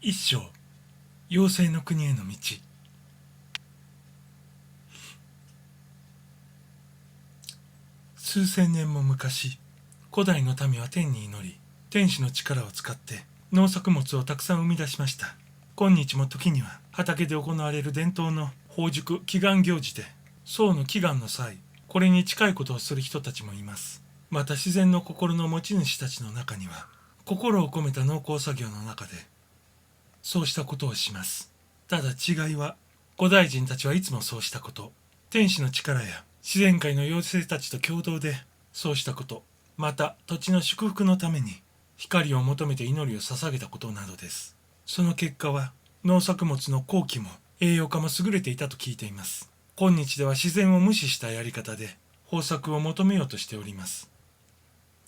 一章、妖精の国への道。数千年も昔、古代の民は天に祈り、天使の力を使って農作物をたくさん生み出しました。今日も時には畑で行われる伝統の豊熟祈願行事で、僧の祈願の際、これに近いことをする人たちもいます。また自然の心の持ち主たちの中には、心を込めた農耕作業の中で、そうしたことをします。ただ違いは、古代人たちはいつもそうしたこと、天使の力や自然界の妖精たちと共同でそうしたこと、また土地の祝福のために光を求めて祈りを捧げたことなどです。その結果は農作物の後期も栄養価も優れていたと聞いています。今日では自然を無視したやり方で豊作を求めようとしております。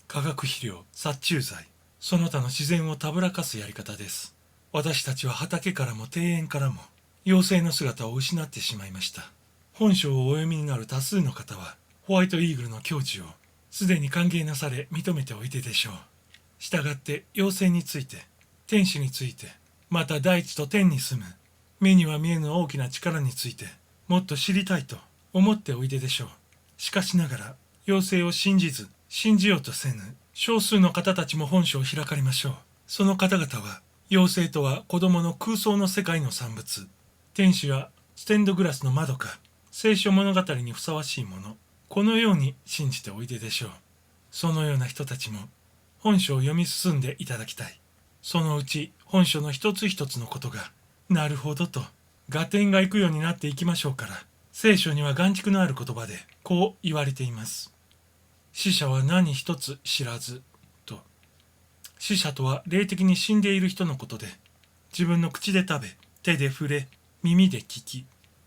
化学肥料、殺虫剤、その他の自然をたぶらかすやり方です。私たちは畑からも庭園からも妖精の姿を失ってしまいました。本書をお読みになる多数の方はホワイトイーグルの教授をすでに歓迎なされ認めておいででしょう。したがって妖精について、天使について、また大地と天に住む目には見えぬ大きな力についてもっと知りたいと思っておいででしょう。しかしながら妖精を信じず信じようとせぬ少数の方たちも本書を開かれましょう。その方々は妖精とは子供の空想の世界の産物、天使はステンドグラスの窓か聖書物語にふさわしいもの、このように信じておいででしょう。そのような人たちも本書を読み進んでいただきたい。そのうち本書の一つ一つのことがなるほどと合点がいくようになっていきましょうから、聖書には眼蓄のある言葉でこう言われています。死者は何一つ知らずと。死者とは霊的に死んでいる人のことで、自分の口で食べ、手で触れ、耳で聞き、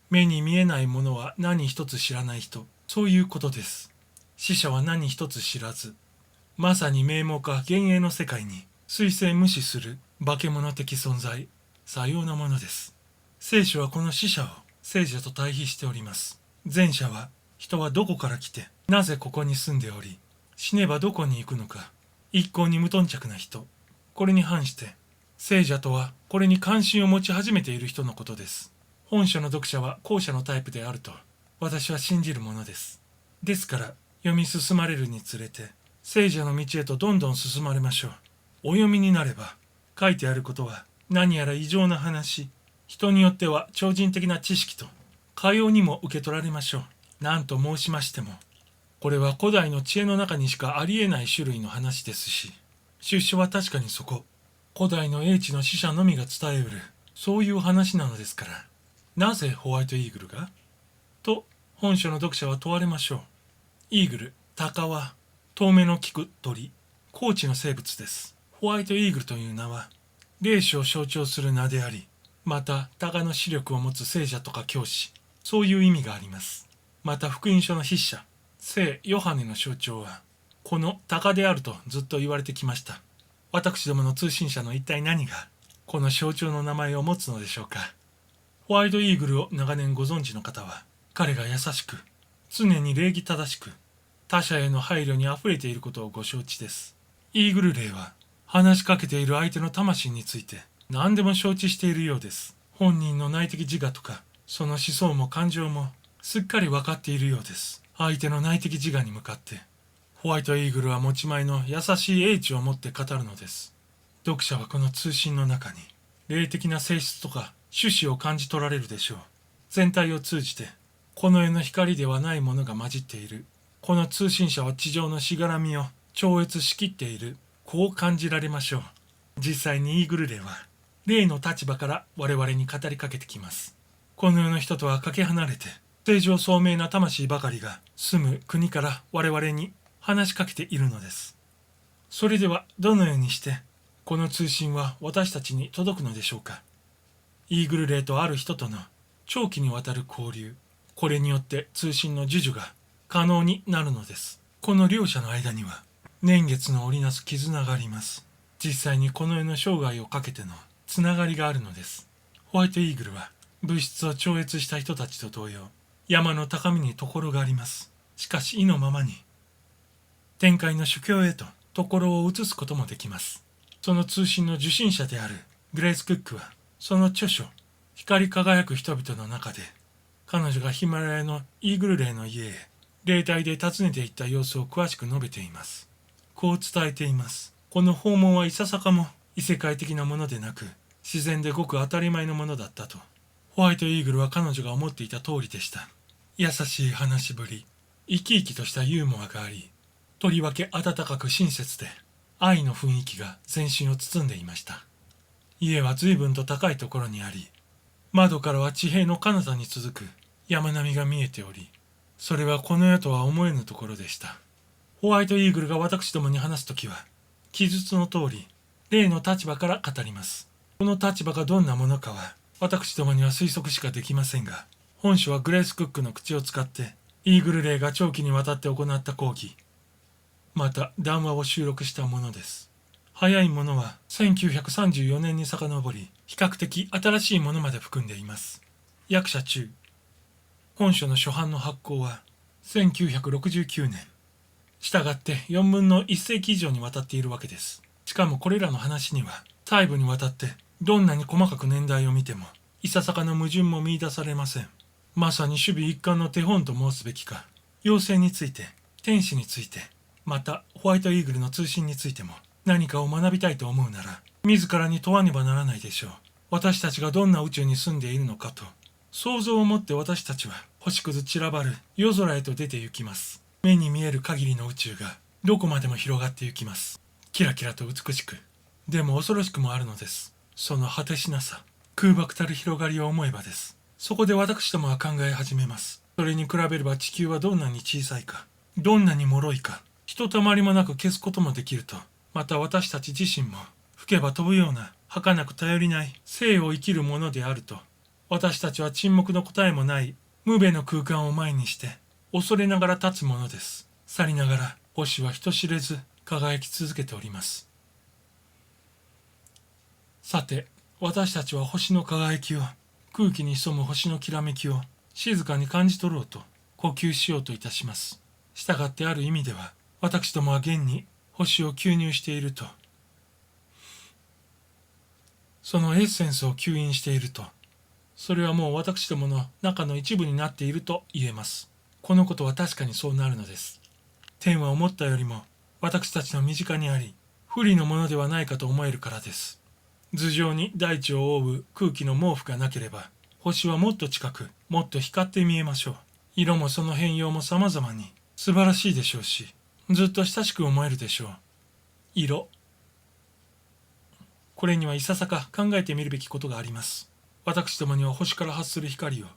目に見えないものは何一つ知らない人、そういうことです。死者は何一つ知らず、まさに名目か幻影の世界に彗星無視する化け物的存在、さようなものです。聖書はこの死者を聖者と対比しております。前者は人はどこから来て、なぜここに住んでおり、死ねばどこに行くのか、一向に無頓着な人。これに反して、聖者とはこれに関心を持ち始めている人のことです。本書の読者は後者のタイプであると私は信じるものです。ですから読み進まれるにつれて聖者の道へとどんどん進まれましょう。お読みになれば書いてあることは何やら異常な話、人によっては超人的な知識とかようにも受け取られましょう。何と申しましてもこれは古代の知恵の中にしかありえない種類の話ですし、出所は確かにそこ古代の英知の使者のみが伝えうるそういう話なのですから、なぜホワイトイーグルがと本書の読者は問われましょう。イーグル、鷹は遠目の利く鳥、高地の生物です。ホワイトイーグルという名は霊視を象徴する名であり、また鷹の視力を持つ聖者とか教師、そういう意味があります。また福音書の筆者聖ヨハネの象徴はこの鷹であるとずっと言われてきました。私どもの通信者の一体何がこの象徴の名前を持つのでしょうか。ホワイトイーグルを長年ご存知の方は、彼が優しく、常に礼儀正しく、他者への配慮にあふれていることをご承知です。イーグル霊は、話しかけている相手の魂について、何でも承知しているようです。本人の内的自我とか、その思想も感情も、すっかり分かっているようです。相手の内的自我に向かって、ホワイトイーグルは持ち前の優しい英知を持って語るのです。読者はこの通信の中に、霊的な性質とか、趣旨を感じ取られるでしょう。全体を通じてこの世の光ではないものが混じっている。この通信者は地上のしがらみを超越しきっている。こう感じられましょう。実際にイーグル霊は霊の立場から我々に語りかけてきます。この世の人とはかけ離れて正常聡明な魂ばかりが住む国から我々に話しかけているのです。それではどのようにしてこの通信は私たちに届くのでしょうか。イーグル霊とある人との長期にわたる交流、これによって通信の授受が可能になるのです。この両者の間には年月の織りなす絆があります。実際にこの世の生涯をかけてのつながりがあるのです。ホワイトイーグルは物質を超越した人たちと同様、山の高みに所があります。しかし意のままに天界の主教へと所を移すこともできます。その通信の受信者であるグレイス・クックはその著書光り輝く人々の中で彼女がヒマラヤのイーグル霊の家へ霊体で訪ねていった様子を詳しく述べています。こう伝えています。この訪問はいささかも異世界的なものでなく自然でごく当たり前のものだったと。ホワイトイーグルは彼女が思っていた通りでした。優しい話しぶり、生き生きとしたユーモアがあり、とりわけ温かく親切で愛の雰囲気が全身を包んでいました。家は随分と高いところにあり、窓からは地平の彼方に続く山並みが見えており、それはこの世とは思えぬところでした。ホワイトイーグルが私どもに話すときは、記述の通り、例の立場から語ります。この立場がどんなものかは、私どもには推測しかできませんが、本書はグレース・クックの口を使って、イーグル霊が長期にわたって行った講義、また談話を収録したものです。早いものは1934年に遡り、比較的新しいものまで含んでいます。訳者中。本書の初版の発行は1969年。したがって4分の1世紀以上にわたっているわけです。しかもこれらの話には、細部にわたってどんなに細かく年代を見ても、いささかの矛盾も見出されません。まさに守備一貫の手本と申すべきか。妖精について、天使について、またホワイトイーグルの通信についても何かを学びたいと思うなら、自らに問わねばならないでしょう。私たちがどんな宇宙に住んでいるのかと、想像を持って私たちは星屑散らばる夜空へと出て行きます。目に見える限りの宇宙がどこまでも広がって行きます。キラキラと美しく、でも恐ろしくもあるのです。その果てしなさ、空爆たる広がりを思えばです。そこで私どもは考え始めます。それに比べれば地球はどんなに小さいか、どんなに脆いか、ひとたまりもなく消すこともできると、また私たち自身も吹けば飛ぶような儚く頼りない生を生きるものであると、私たちは沈黙の答えもない無辺の空間を前にして恐れながら立つものです。去りながら星は人知れず輝き続けております。さて、私たちは星の輝きを、空気に潜む星のきらめきを静かに感じ取ろうと呼吸しようといたします。したがってある意味では、私どもは現に星を吸入していると、そのエッセンスを吸引していると、それはもう私どもの中の一部になっていると言えます。このことは確かにそうなるのです。天は思ったよりも私たちの身近にあり、不利のものではないかと思えるからです。頭上に大地を覆う空気の毛布がなければ、星はもっと近く、もっと光って見えましょう。色もその変容も様々に素晴らしいでしょうし、ずっと親しく思えるでしょう。色。これにはいささか考えてみるべきことがあります。私どもには星から発する光を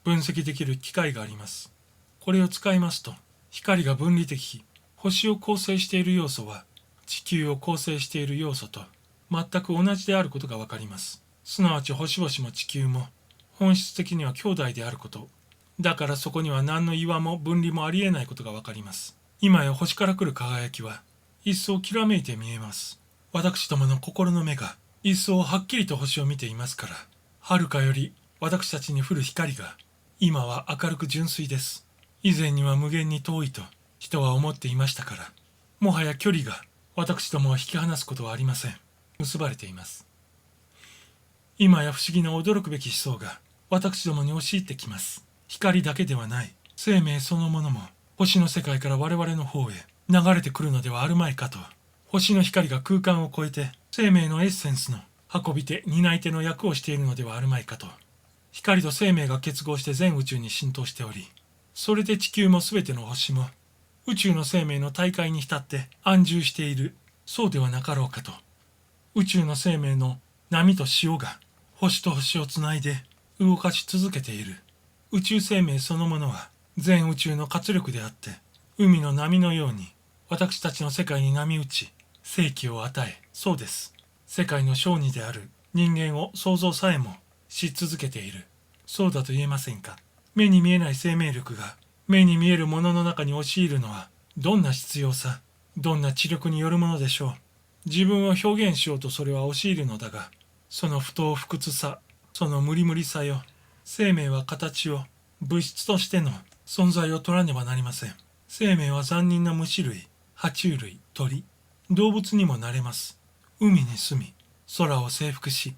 分析できる機械があります。これを使いますと、光が分離的、星を構成している要素は地球を構成している要素と全く同じであることがわかります。すなわち星々も地球も本質的には兄弟であること。だからそこには何の岩も分離もありえないことがわかります。今や星から来る輝きは一層きらめいて見えます。私どもの心の目が一層はっきりと星を見ていますから、遥かより私たちに降る光が今は明るく純粋です。以前には無限に遠いと人は思っていましたから、もはや距離が私どもは引き離すことはありません。結ばれています。今や不思議な驚くべき思想が私どもに押し入ってきます。光だけではない、生命そのものも星の世界から我々の方へ流れてくるのではあるまいかと。星の光が空間を超えて生命のエッセンスの運び手、担い手の役をしているのではあるまいかと。光と生命が結合して全宇宙に浸透しており、それで地球も全ての星も宇宙の生命の大海に浸って安住している、そうではなかろうかと。宇宙の生命の波と潮が星と星をつないで動かし続けている。宇宙生命そのものは全宇宙の活力であって、海の波のように私たちの世界に波打ち、生気を与え、そうです。世界の小児である人間を創造さえもし続けている。そうだと言えませんか。目に見えない生命力が目に見えるものの中に押し入るのは、どんな必要さ、どんな知力によるものでしょう。自分を表現しようとそれは押し入るのだが、その不当不屈さ、その無理無理さよ。生命は形を、物質としての存在を取らねばなりません。生命は残忍な虫類、爬虫類、鳥、動物にもなれます。海に住み、空を征服し、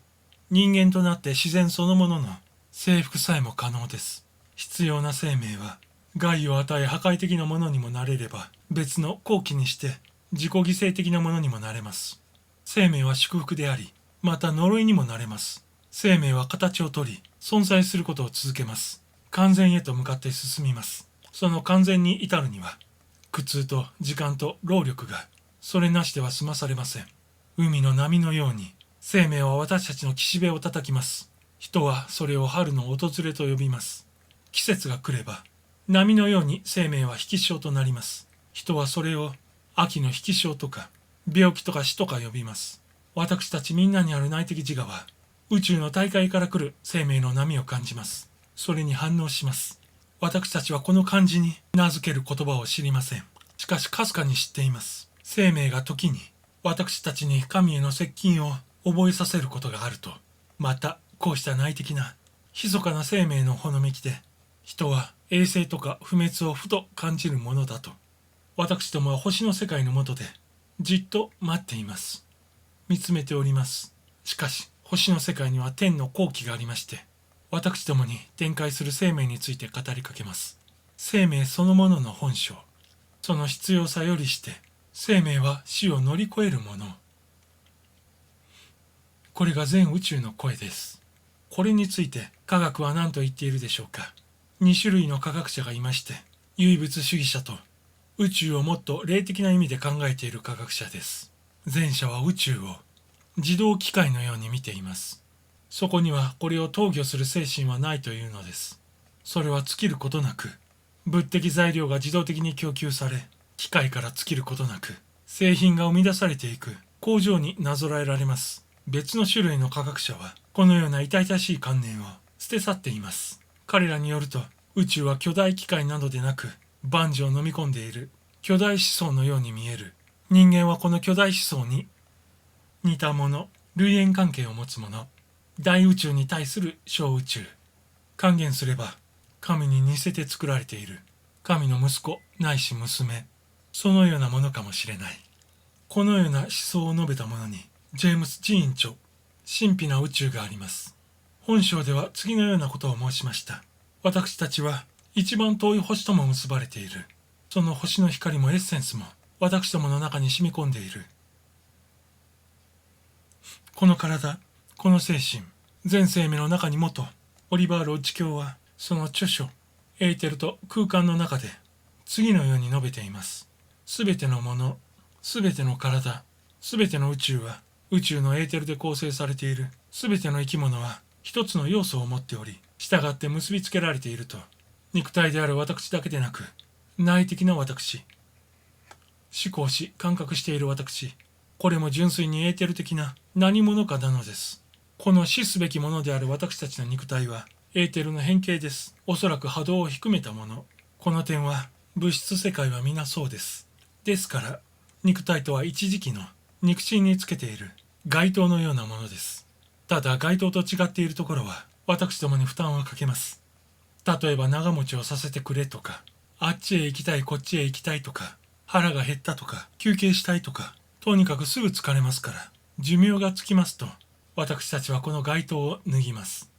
人間となって自然そのものの征服さえも可能です。必要な生命は害を与え破壊的なものにもなれれば、別の好機にして自己犠牲的なものにもなれます。生命は祝福であり、また呪いにもなれます。生命は形をとり、存在することを続けます。完全へと向かって進みます。その完全に至るには、苦痛と時間と労力がそれなしでは済まされません。海の波のように生命は私たちの岸辺を叩きます。人はそれを春の訪れと呼びます。季節が来れば波のように生命は引き潮となります。人はそれを秋の引き潮とか病気とか死とか呼びます。私たちみんなにある内的自我は宇宙の大海から来る生命の波を感じます。それに反応します。私たちはこの漢字に名付ける言葉を知りません。しかしかすかに知っています。生命が時に私たちに神への接近を覚えさせることがあると。またこうした内的な密かな生命のほのめきで、人は衛生とか不滅をふと感じるものだと。私どもは星の世界の下でじっと待っています。見つめております。しかし星の世界には天の好機がありまして、私どもに展開する生命について語りかけます。生命そのものの本性、その必要さよりして生命は死を乗り越えるもの。これが全宇宙の声です。これについて科学は何と言っているでしょうか。2種類の科学者がいまして、唯物主義者と宇宙をもっと霊的な意味で考えている科学者です。前者は宇宙を自動機械のように見ています。そこにはこれを投御する精神はないというのです。それは尽きることなく、物的材料が自動的に供給され、機械から尽きることなく、製品が生み出されていく工場になぞらえられます。別の種類の科学者は、このような痛々しい観念を捨て去っています。彼らによると、宇宙は巨大機械などでなく、万事を飲み込んでいる巨大思想のように見える。人間はこの巨大思想に似たもの、類縁関係を持つもの、大宇宙に対する小宇宙。還元すれば、神に似せて作られている。神の息子ないし娘。そのようなものかもしれない。このような思想を述べたものに、ジェームス・ジーン著、神秘な宇宙があります。本章では次のようなことを申しました。私たちは一番遠い星とも結ばれている。その星の光もエッセンスも私どもの中に染み込んでいる。この体、この精神、全生命の中にもと、オリバー・ロッジ教はその著書、エーテルと空間の中で次のように述べています。すべてのもの、すべての体、すべての宇宙は宇宙のエーテルで構成されている。すべての生き物は一つの要素を持っており、従って結びつけられていると。肉体である私だけでなく、内的な私、思考し感覚している私、これも純粋にエーテル的な何者かなのです。この死すべきものである私たちの肉体はエーテルの変形です。おそらく波動を低めたもの。この点は物質世界は皆そうです。ですから肉体とは一時期の肉親につけている街灯のようなものです。ただ街灯と違っているところは私どもに負担をかけます。例えば長持ちをさせてくれとか、あっちへ行きたいこっちへ行きたいとか、腹が減ったとか休憩したいとか、とにかくすぐ疲れますから、寿命がつきますと、私たちはこの街灯を脱ぎます。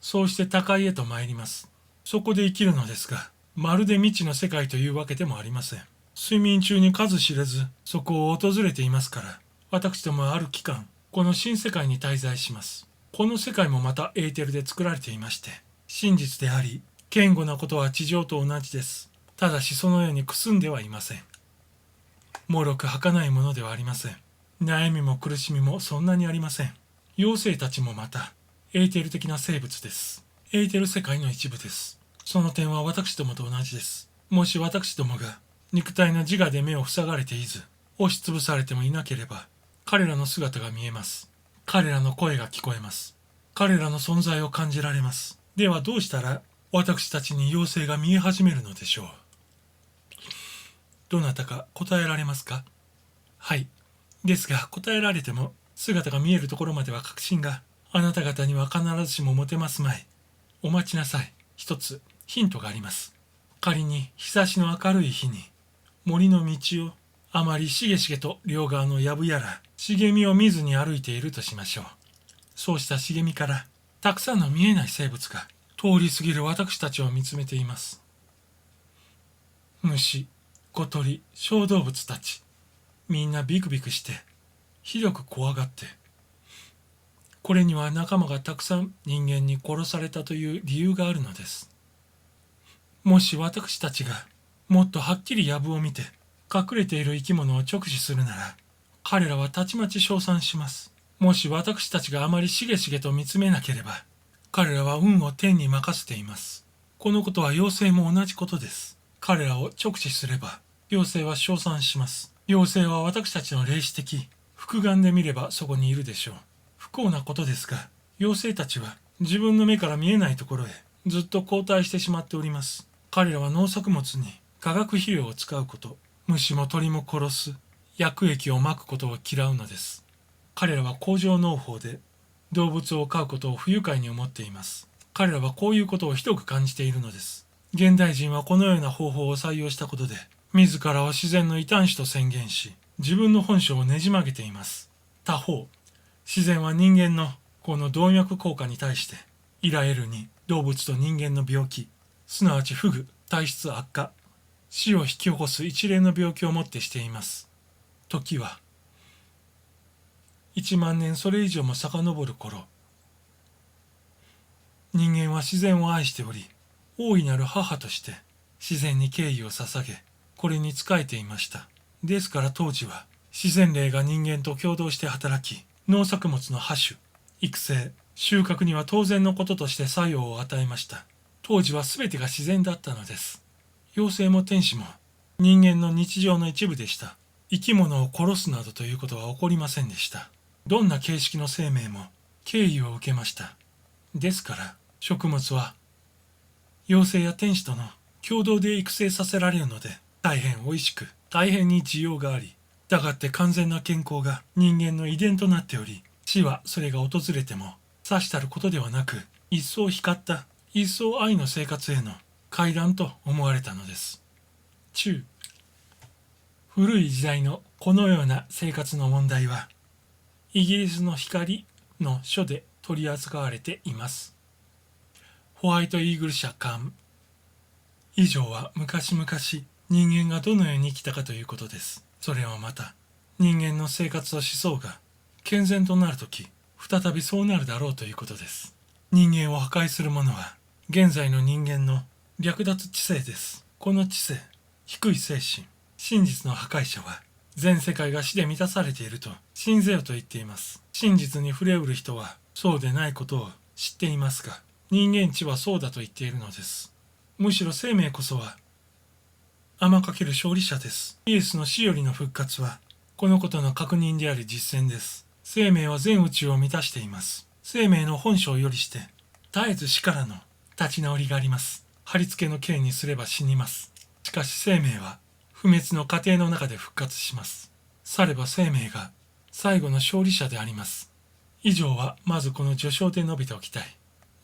そうして高いへと参ります。そこで生きるのですが、まるで未知の世界というわけでもありません。睡眠中に数知れず、そこを訪れていますから、私どもはある期間、この新世界に滞在します。この世界もまたエーテルで作られていまして、真実であり、堅固なことは地上と同じです。ただしそのようにくすんではいません。脆く儚いものではありません。悩みも苦しみもそんなにありません。妖精たちもまたエーテル的な生物です。エーテル世界の一部です。その点は私どもと同じです。もし私どもが肉体の自我で目を塞がれていず、押しつぶされてもいなければ、彼らの姿が見えます。彼らの声が聞こえます。彼らの存在を感じられます。ではどうしたら私たちに妖精が見え始めるのでしょう。どなたか答えられますか？はい。ですが答えられても姿が見えるところまでは確信があなた方には必ずしも持てますまい。お待ちなさい。一つヒントがあります。仮に日差しの明るい日に森の道をあまりしげしげと両側の藪やら茂みを見ずに歩いているとしましょう。そうした茂みからたくさんの見えない生物が通り過ぎる私たちを見つめています。虫、小鳥、小動物たち、みんなビクビクしてひどく怖がって、これには仲間がたくさん人間に殺されたという理由があるのです。もし私たちがもっとはっきり藪を見て隠れている生き物を直視するなら、彼らはたちまち称賛します。もし私たちがあまりしげしげと見つめなければ、彼らは運を天に任せています。このことは妖精も同じことです。彼らを直視すれば、妖精は称賛します。妖精は私たちの霊視的、複眼で見ればそこにいるでしょう。不幸なことですが、妖精たちは自分の目から見えないところへずっと後退してしまっております。彼らは農作物に化学肥料を使うこと、虫も鳥も殺す、薬液をまくことを嫌うのです。彼らは工場農法で動物を飼うことを不愉快に思っています。彼らはこういうことをひどく感じているのです。現代人はこのような方法を採用したことで、自らを自然の異端種と宣言し、自分の本性をねじ曲げています。他方、自然は人間のこの動脈硬化に対して、いらゆるに動物と人間の病気、すなわち不具、体質悪化、死を引き起こす一連の病気をもってしています。時は、1万年それ以上も遡る頃、人間は自然を愛しており、大いなる母として自然に敬意を捧げ、これに仕えていました。ですから当時は自然霊が人間と共同して働き、農作物の播種、育成、収穫には当然のこととして作用を与えました。当時は全てが自然だったのです。妖精も天使も人間の日常の一部でした。生き物を殺すなどということは起こりませんでした。どんな形式の生命も敬意を受けました。ですから食物は妖精や天使との共同で育成させられるので、大変美味しく、大変に需要があり、だがって完全な健康が人間の遺伝となっており、死はそれが訪れてもさしたることではなく、一層光った、一層愛の生活への階段と思われたのです。中古い時代のこのような生活の問題は、イギリスの光の書で取り扱われています。ホワイトイーグル社刊。以上は昔々人間がどのように生きたかということです。それはまた人間の生活と思想が健全となるとき、再びそうなるだろうということです。人間を破壊するものは現在の人間の略奪知性です。この知性、低い精神、真実の破壊者は全世界が死で満たされていると信ぜよと言っています。真実に触れうる人はそうでないことを知っていますが、人間知はそうだと言っているのです。むしろ生命こそは天かける勝利者です。イエスの死よりの復活はこのことの確認であり実践です。生命は全宇宙を満たしています。生命の本性よりして絶えず死からの立ち直りがあります。貼り付けの刑にすれば死にます。しかし生命は不滅の過程の中で復活します。されば生命が最後の勝利者であります。以上はまずこの序章で述べておきたい。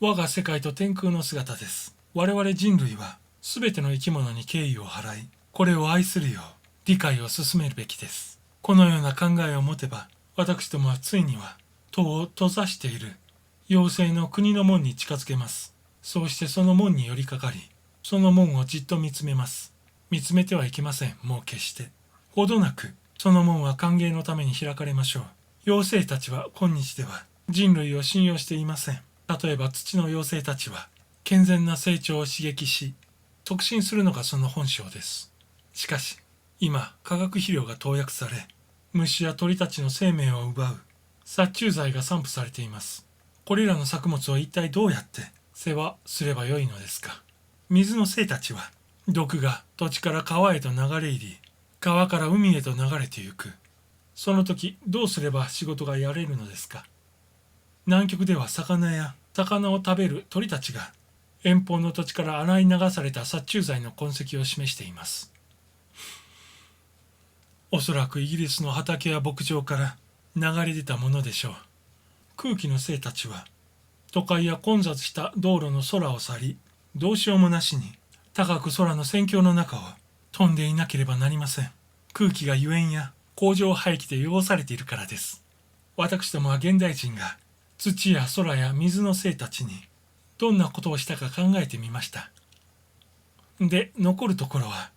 我が世界と天空の姿です。我々人類は全ての生き物に敬意を払い、これを愛するよう理解を進めるべきです。このような考えを持てば、私どもはついには戸を閉ざしている妖精の国の門に近づけます。そうしてその門に寄りかかり、その門をじっと見つめます。見つめてはいけません。もう決して。ほどなく、その門は歓迎のために開かれましょう。妖精たちは今日では人類を信用していません。例えば土の妖精たちは健全な成長を刺激し、促進するのがその本性です。しかし、今、化学肥料が投薬され、虫や鳥たちの生命を奪う殺虫剤が散布されています。これらの作物を一体どうやって世話すればよいのですか。水の精たちは、毒が土地から川へと流れ入り、川から海へと流れてゆく。その時、どうすれば仕事がやれるのですか。南極では魚や魚を食べる鳥たちが遠方の土地から洗い流された殺虫剤の痕跡を示しています。おそらくイギリスの畑や牧場から流れ出たものでしょう。空気の精たちは都会や混雑した道路の空を去り、どうしようもなしに高く空の戦況の中を飛んでいなければなりません。空気が油煙や工場排気で汚されているからです。私どもは現代人が土や空や水の精たちにどんなことをしたか考えてみました。で、残るところは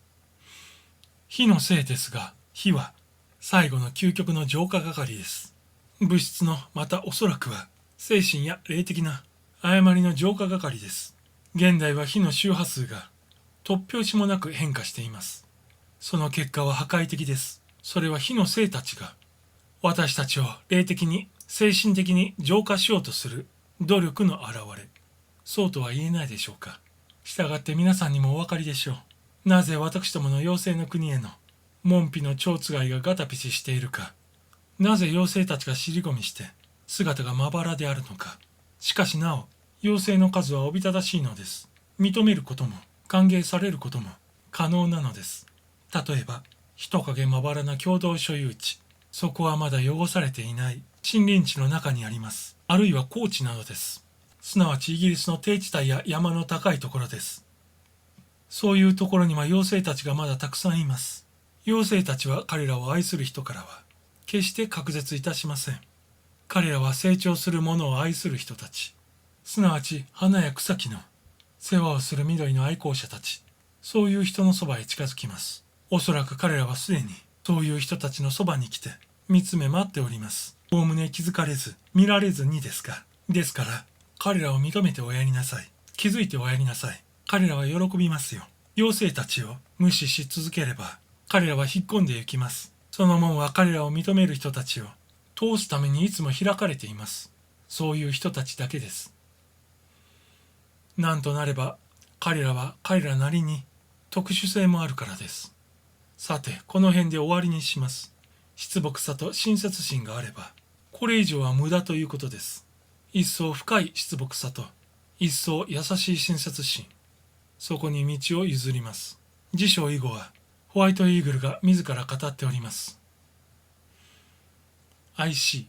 火の精ですが、火は最後の究極の浄化係です。物質の、またおそらくは精神や霊的な誤りの浄化係です。現代は火の周波数が突拍子もなく変化しています。その結果は破壊的です。それは火の精たちが私たちを霊的に精神的に浄化しようとする努力の表れ。そうとは言えないでしょうか。したがって皆さんにもお分かりでしょう。なぜ私どもの妖精の国への門扉の蝶つがいがガタピシしているか。なぜ妖精たちが尻込みして姿がまばらであるのか。しかしなお、妖精の数はおびただしいのです。認めることも歓迎されることも可能なのです。例えば、人影まばらな共同所有地。そこはまだ汚されていない森林地の中にあります。あるいは高地などです。すなわちイギリスの低地帯や山の高いところです。そういうところには妖精たちがまだたくさんいます。妖精たちは彼らを愛する人からは決して隔絶いたしません。彼らは成長する者を愛する人たち。すなわち花や草木の世話をする緑の愛好者たち。そういう人のそばへ近づきます。おそらく彼らはすでにそういう人たちのそばに来て見つめ待っております。おおむね気づかれず見られずにですが。ですから彼らを認めておやりなさい。気づいておやりなさい。彼らは喜びますよ。妖精たちを無視し続ければ彼らは引っ込んで行きます。その門は彼らを認める人たちを通すためにいつも開かれています。そういう人たちだけです。なんとなれば彼らは彼らなりに特殊性もあるからです。さて、この辺で終わりにします。質朴さと親切心があれば、これ以上は無駄ということです。一層深い質朴さと、一層優しい親切心。そこに道を譲ります。辞書以後は、ホワイトイーグルが自ら語っております。IC